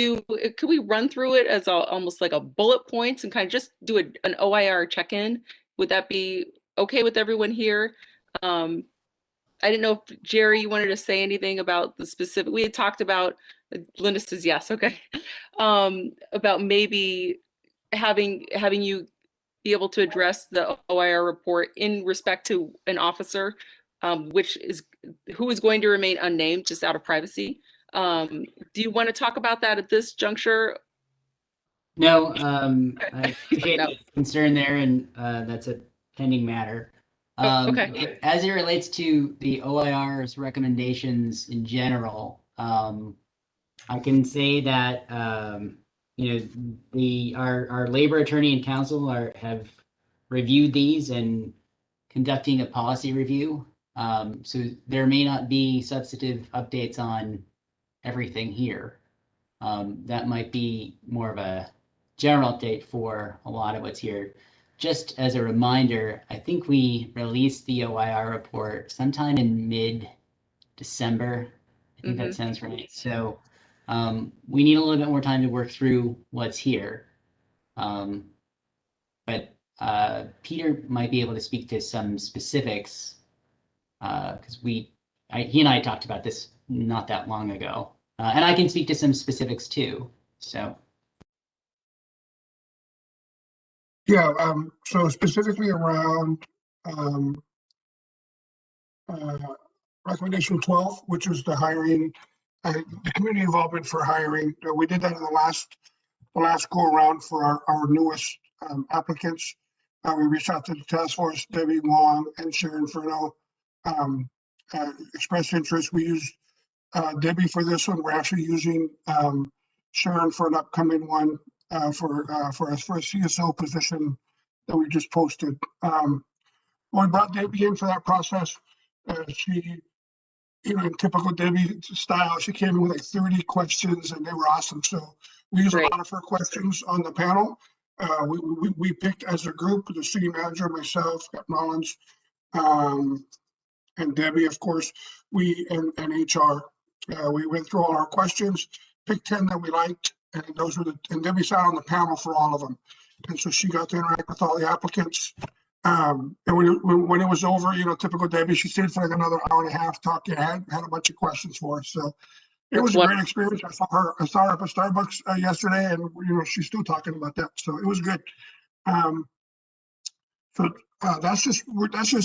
Speaker 2: could we run through it as almost like a bullet points and kind of just do an OIR check-in? Would that be okay with everyone here? I didn't know if Jerry, you wanted to say anything about the specific, we had talked about, Linda says yes, okay. About maybe having you be able to address the OIR report in respect to an officer, who is going to remain unnamed just out of privacy. Do you want to talk about that at this juncture?
Speaker 5: No, I appreciate
Speaker 2: No.
Speaker 5: the concern there, and that's a pending matter.
Speaker 2: Okay.
Speaker 5: As it relates to the OIR's recommendations in general, I can say that our labor attorney and counsel have reviewed these and conducting a policy review. So there may not be substantive updates on everything here. That might be more of a general update for a lot of what's here. Just as a reminder, I think we released the OIR report sometime in mid-December. I think that sounds right. So we need a little bit more time to work through what's here. But Peter might be able to speak to some specifics because he and I talked about this not that long ago. And I can speak to some specifics too. So.
Speaker 3: Yeah, so specifically around recommendation 12, which was the hiring, the community involvement for hiring. We did that in the last go around for our newest applicants. We reached out to the task force, Debbie Wong and Sharon Furno, expressed interest. We used Debbie for this one. We're actually using Sharon for an upcoming one for a CSO position that we just posted. When we brought Debbie in for that process, she, in typical Debbie style, she came in with like 30 questions and they were awesome. So we used a lot of her questions on the panel. We picked as a group, the city manager, myself, Scott Mullins, and Debbie, of course, and HR. We went through all our questions, picked 10 that we liked, and and Debbie sat on the panel for all of them. And so she got to interact with all the applicants. And when it was over, typical Debbie, she stayed for like another hour and a half, talking, had a bunch of questions for us. So it was a great experience. I saw her up at Starbucks yesterday, and she's still talking about that. So it was good. So that's just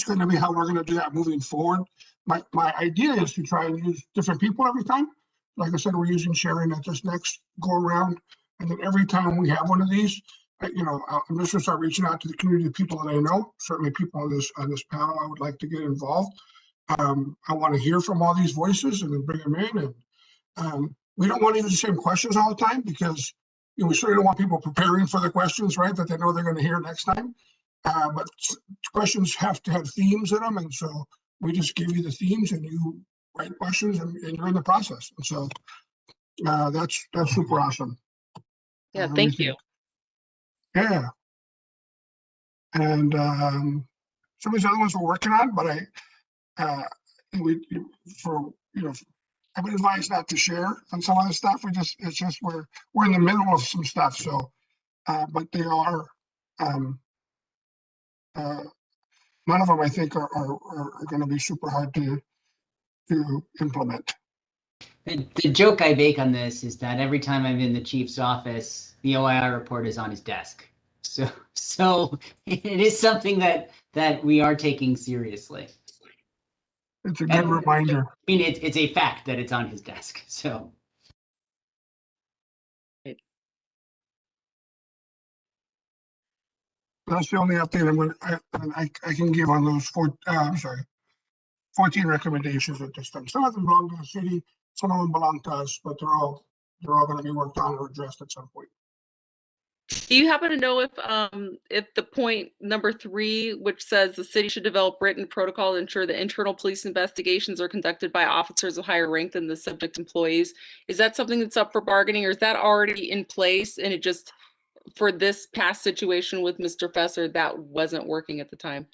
Speaker 3: going to be how we're going to do that moving forward. My idea is to try and use different people every time. Like I said, we're using Sharon at this next go around, and then every time we have one of these, I'm just going to start reaching out to the community of people that I know. Certainly, people on this panel, I would like to get involved. I want to hear from all these voices and then bring them in. And we don't want to use the same questions all the time because we certainly don't want people preparing for the questions, right, that they know they're going to hear next time. But questions have to have themes in them, and so we just give you the themes, and you write questions, and you're in the process. And so that's super awesome.
Speaker 2: Yeah, thank you.
Speaker 3: Yeah, and some of these other ones we're working on, but I've been advised not to share on some of the stuff. We're in the middle of some stuff. So, but they are. None of them, I think, are going to be super hard to implement.
Speaker 5: The joke I make on this is that every time I'm in the chief's office, the OIR report is on his desk. So it is something that we are taking seriously.
Speaker 3: It's a good reminder.
Speaker 5: I mean, it's a fact that it's on his desk. So.
Speaker 3: That's the only update I can give on those 14 recommendations at this time. Some of them belong to the city, some of them belong to us, but they're all going to be worked on or addressed at some point.
Speaker 2: Do you happen to know if the point number 3, which says the city should develop written protocol to ensure that internal police investigations are conducted by officers of higher rank than the subject employees, is that something that's up for bargaining, or is that already in place and it just, for this past situation with Mr. Fesser, that wasn't working at the time?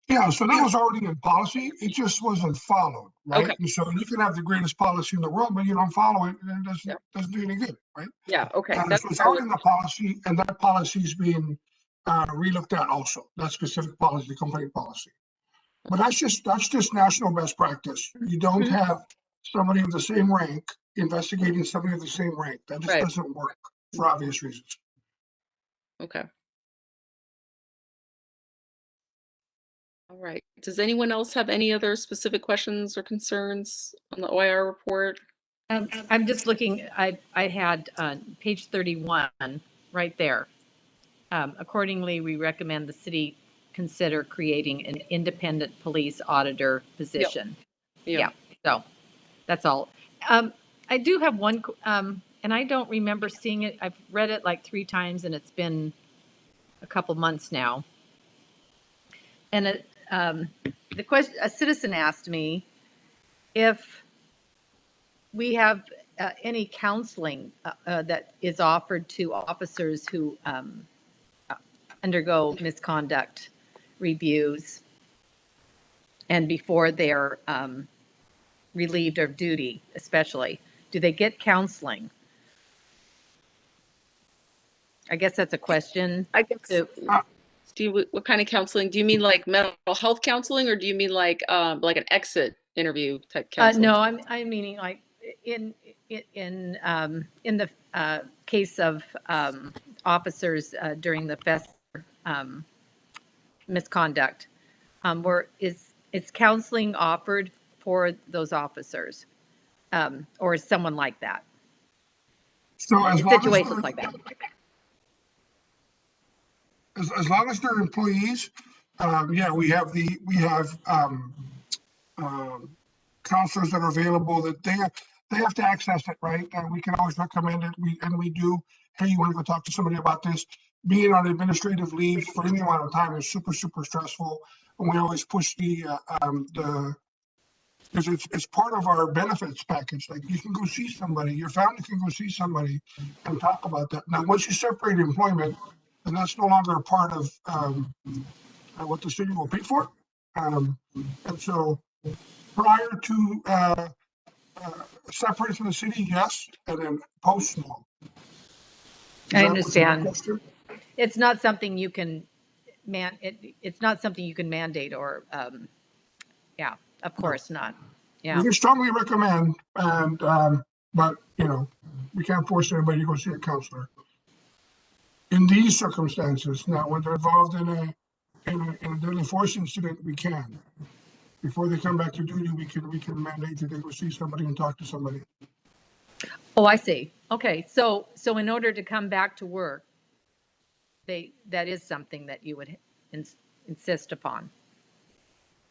Speaker 3: Yeah, so that was already in policy. It just wasn't followed, right?
Speaker 2: Okay.
Speaker 3: And so you can have the greatest policy in the world, but you don't follow it, and it doesn't do any good, right?
Speaker 2: Yeah, okay.
Speaker 3: So it's already in the policy, and that policy is being re-looked at also. That specific policy, the complaint policy. But that's just national best practice. You don't have somebody of the same rank investigating somebody of the same rank. That just
Speaker 2: Right.
Speaker 3: doesn't work for obvious reasons.
Speaker 2: Okay. All right. Does anyone else have any other specific questions or concerns on the OIR report?
Speaker 7: I'm just looking, I had page 31 right there. Accordingly, we recommend the city consider creating an independent police auditor position. Yeah, so that's all. I do have one, and I don't remember seeing it. I've read it like 3 times, and it's been a couple months now. And the question, a citizen asked me if we have any counseling that is offered to officers who undergo misconduct reviews and before they're relieved of duty, especially. Do they get counseling? I guess that's a question.
Speaker 2: I guess. What kind of counseling? Do you mean like mental health counseling, or do you mean like an exit interview type counseling?
Speaker 7: No, I'm meaning like in the case of officers during the FEST misconduct, where is counseling offered for those officers, or is someone like that?
Speaker 3: So as
Speaker 7: Situations like that.
Speaker 3: As long as they're employees, yeah, we have counselors that are available that they have to access it, right? And we can always recommend it. We do. Hey, you want to go talk to somebody about this? Being on administrative leave for any amount of time is super stressful, and we always push because it's part of our benefits package. Like, you can go see somebody, your family can go see somebody and talk about that. Now, once you separate employment, then that's no longer a part of what the city will pay for. And so prior to separate from the city, yes, and then post, no.
Speaker 7: I understand. It's not something you can it's not something you can mandate or yeah, of course not. Yeah.
Speaker 3: We can strongly recommend, and but we can't force anybody to go see a counselor in these circumstances. Now, when they're involved in a deadly force incident, we can. Before they come back to duty, we can mandate that they go see somebody and talk to somebody.
Speaker 7: Oh, I see. Okay, so in order to come back to work, that is something that you would insist upon.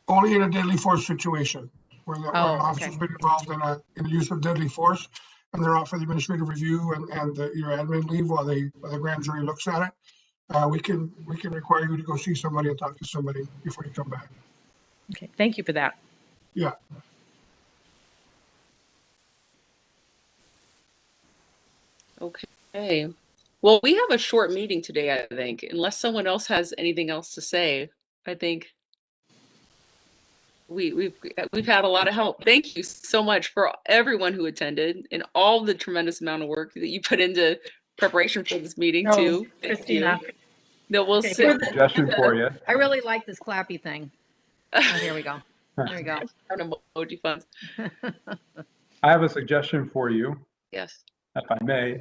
Speaker 3: Only in a deadly force situation where the officer's been involved in the use of deadly force, and they're off for the administrative review and your admin leave while the grand jury looks at it. We can require you to go see somebody and talk to somebody before you come back.
Speaker 7: Okay, thank you for that.
Speaker 3: Yeah.
Speaker 2: Okay. Well, we have a short meeting today, I think, unless someone else has anything else to say. I think we've had a lot of help. Thank you so much for everyone who attended and all the tremendous amount of work that you put into preparation for this meeting too.
Speaker 7: Christina.
Speaker 2: No, we'll
Speaker 7: Okay,
Speaker 2: see.
Speaker 8: Suggestion for you.
Speaker 7: I really like this clappy thing. Oh, here we go. There we go.
Speaker 2: Emoji funds.
Speaker 8: I have a suggestion for you,
Speaker 2: Yes.
Speaker 8: if I may.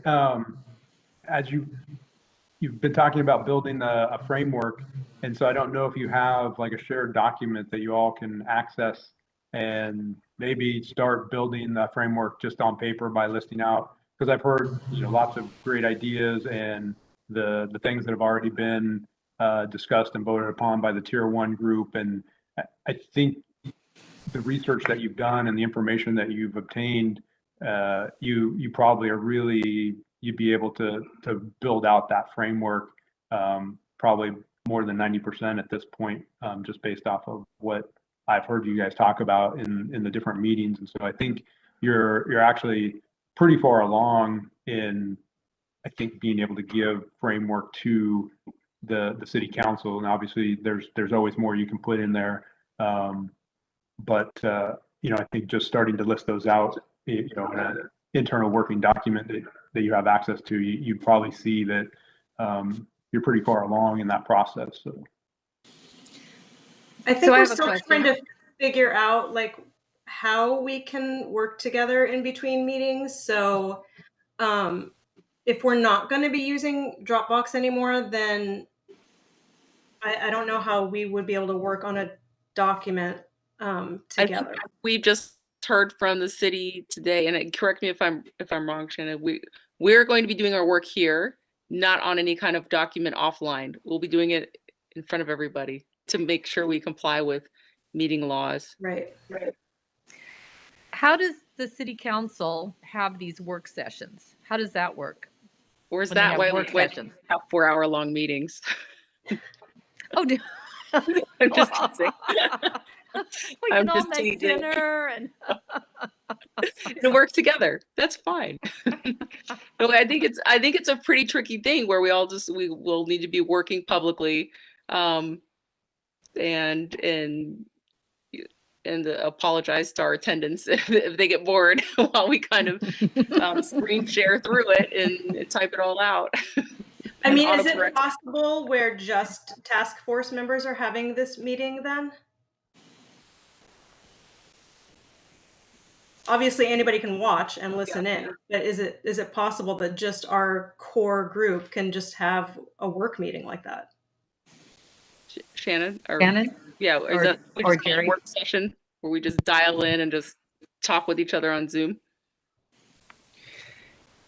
Speaker 8: As you've been talking about building a framework, and so I don't know if you have like a shared document that you all can access and maybe start building the framework just on paper by listing out, because I've heard lots of great ideas and the things that have already been discussed and voted upon by the Tier 1 group, and I think the research that you've done and the information that you've obtained, you probably are really, you'd be able to build out that framework probably more than 90% at this point, just based off of what I've heard you guys talk about in the different meetings. And so I think you're actually pretty far along in, I think, being able to give framework to the city council. And obviously there's always more you can put in there. But I think just starting to list those out, in an internal working document that you have access to, you probably see that you're pretty far along in that process. So.
Speaker 1: I think
Speaker 7: So I
Speaker 1: we're
Speaker 7: have a
Speaker 1: still
Speaker 7: question.
Speaker 1: trying to figure out like how we can work together in between meetings. So if we're not going to be using Dropbox anymore, then I don't know how we would be able to work on a document
Speaker 2: I think
Speaker 1: together.
Speaker 2: we just heard from the city today, and correct me if I'm wrong, Shannon. We're going to be doing our work here, not on any kind of document offline. We'll be doing it in front of everybody to make sure we comply with meeting laws.
Speaker 1: Right.
Speaker 7: How does the city council have these work sessions? How does that work?
Speaker 2: Or is
Speaker 7: When they
Speaker 2: that
Speaker 7: have
Speaker 2: why we
Speaker 7: work
Speaker 2: went
Speaker 7: sessions.
Speaker 2: have 4-hour-long meetings?
Speaker 7: Oh,
Speaker 2: I'm just teasing.
Speaker 7: we
Speaker 2: I'm
Speaker 7: can all
Speaker 2: just
Speaker 7: make
Speaker 2: teasing.
Speaker 7: dinner and
Speaker 2: And work together. That's fine. No, I think it's a pretty tricky thing where we will need to be working publicly, and apologize to our attendants if they get bored while we kind of screen share through it and type it all out.
Speaker 1: I mean, is it
Speaker 2: Autocorrect.
Speaker 1: possible where just task force members are having this meeting then? Obviously, anybody can watch and listen in, but is it possible that just our core group can just have a work meeting like that?
Speaker 2: Shannon? Yeah, is
Speaker 7: Or-
Speaker 2: that we
Speaker 7: or
Speaker 2: just call it a
Speaker 7: Jerry?
Speaker 2: work session where we just dial in and just talk with each other on Zoom?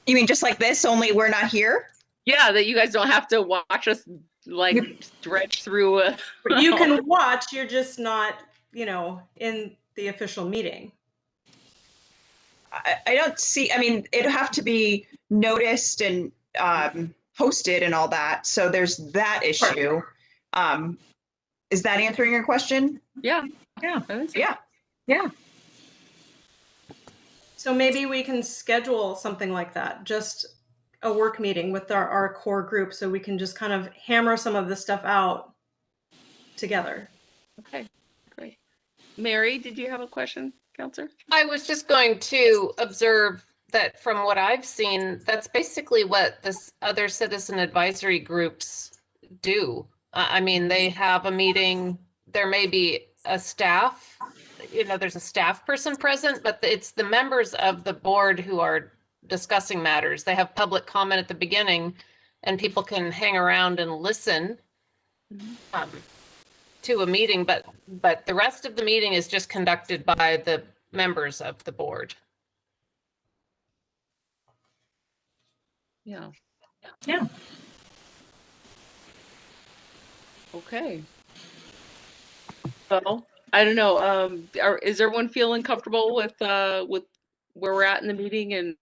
Speaker 4: You mean just like this, only we're not here?
Speaker 2: Yeah, that you guys don't have to watch us like stretch through.
Speaker 1: You can watch, you're just not, in the official meeting.
Speaker 4: I don't see, I mean, it'd have to be noticed and hosted and all that. So there's that issue. Is that answering your question?
Speaker 2: Yeah.
Speaker 7: Yeah.
Speaker 2: I think so.
Speaker 4: Yeah.
Speaker 7: Yeah.
Speaker 1: So maybe we can schedule something like that, just a work meeting with our core group so we can just kind of hammer some of this stuff out together.
Speaker 2: Okay, great. Mary, did you have a question, Counselor?
Speaker 9: I was just going to observe that from what I've seen, that's basically what this other citizen advisory groups do. I mean, they have a meeting, there may be a staff, there's a staff person present, but it's the members of the board who are discussing matters. They have public comment at the beginning and people can hang around and listen to a meeting, but the rest of the meeting is just conducted by the members of the board.
Speaker 2: Yeah.
Speaker 7: Yeah.
Speaker 2: Okay. Well, I don't know. Is everyone feeling comfortable with where we're at in the meeting, and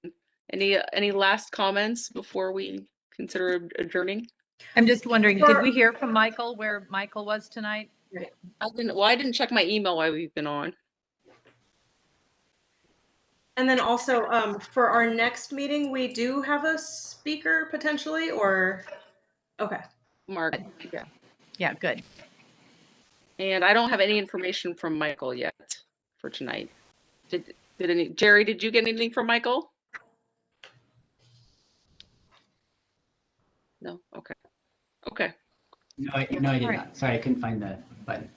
Speaker 2: any last comments before we consider adjourning?
Speaker 7: I'm just wondering, did we hear from Michael where Michael was tonight?
Speaker 2: I didn't check my email while we've been on.
Speaker 1: And then also for our next meeting, we do have a speaker potentially, or okay.
Speaker 2: Mark. Yeah.
Speaker 7: Yeah, good.
Speaker 2: And I don't have any information from Michael yet for tonight. Jerry, did you get anything from Michael? No? Okay. Okay.
Speaker 5: No, I did not. Sorry, I couldn't find the button.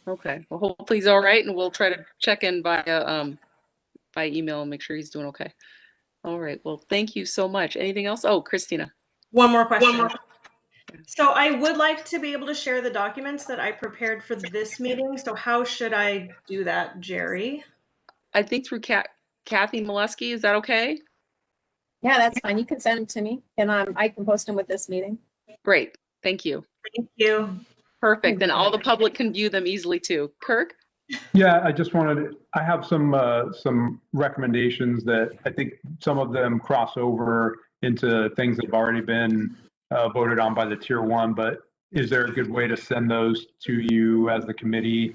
Speaker 2: Okay. Well, hopefully he's all right, and we'll try to check in by email and make sure he's doing okay. All right. Well, thank you so much. Anything else? Oh, Christina.
Speaker 1: One more question. So I would like to be able to share the documents that I prepared for this meeting. So how should I do that, Jerry?
Speaker 2: I think through Kathy Molesky. Is that okay?
Speaker 6: Yeah, that's fine. You can send them to me and I can post them with this meeting.
Speaker 2: Great. Thank you.
Speaker 1: Thank you.
Speaker 2: Perfect. And all the public can view them easily too. Kirk?
Speaker 8: Yeah, I have some recommendations that I think some of them cross over into things that have already been voted on by the tier 1, but is there a good way to send those to you as the committee,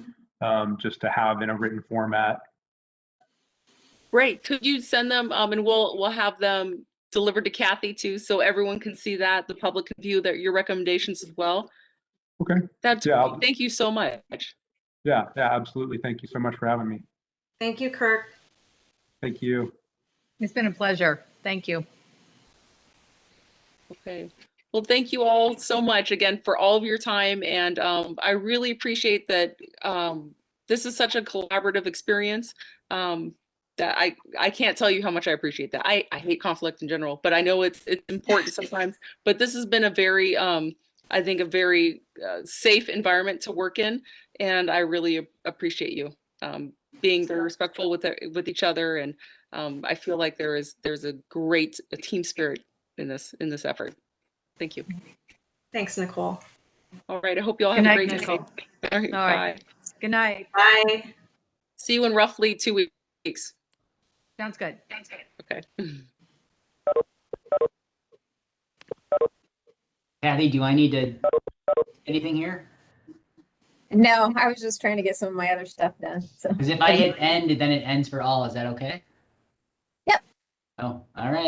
Speaker 8: just to have in a written format?
Speaker 2: Great. Could you send them and we'll have them delivered to Kathy too, so everyone can see that, the public can view your recommendations as well.
Speaker 8: Okay.
Speaker 2: That's
Speaker 8: yeah.
Speaker 2: Great. Thank you so much.
Speaker 8: Yeah, absolutely. Thank you so much for having me.
Speaker 1: Thank you, Kirk.
Speaker 8: Thank you.
Speaker 7: It's been a pleasure. Thank you.
Speaker 2: Okay. Well, thank you all so much again for all of your time. And I really appreciate that this is such a collaborative experience that I can't tell you how much I appreciate that. I hate conflict in general, but I know it's important sometimes. But this has been a very, I think, a very safe environment to work in. And I really appreciate you being very respectful with each other. And I feel like there's a great team spirit in this effort. Thank you.
Speaker 1: Thanks, Nicole.
Speaker 2: All right. I hope you all
Speaker 7: Good
Speaker 2: have a
Speaker 7: night,
Speaker 2: great
Speaker 7: Nicole.
Speaker 2: day. All right.
Speaker 7: All right.
Speaker 2: Bye.
Speaker 7: Good night.
Speaker 1: Bye.
Speaker 2: See you in roughly 2 weeks.
Speaker 7: Sounds good.
Speaker 2: Okay.
Speaker 5: Kathy, do I need to anything here?
Speaker 6: No, I was just trying to get some of my other stuff done. So.
Speaker 5: Because if I hit end, then it ends for all. Is that okay?
Speaker 6: Yep.
Speaker 5: Oh, all right.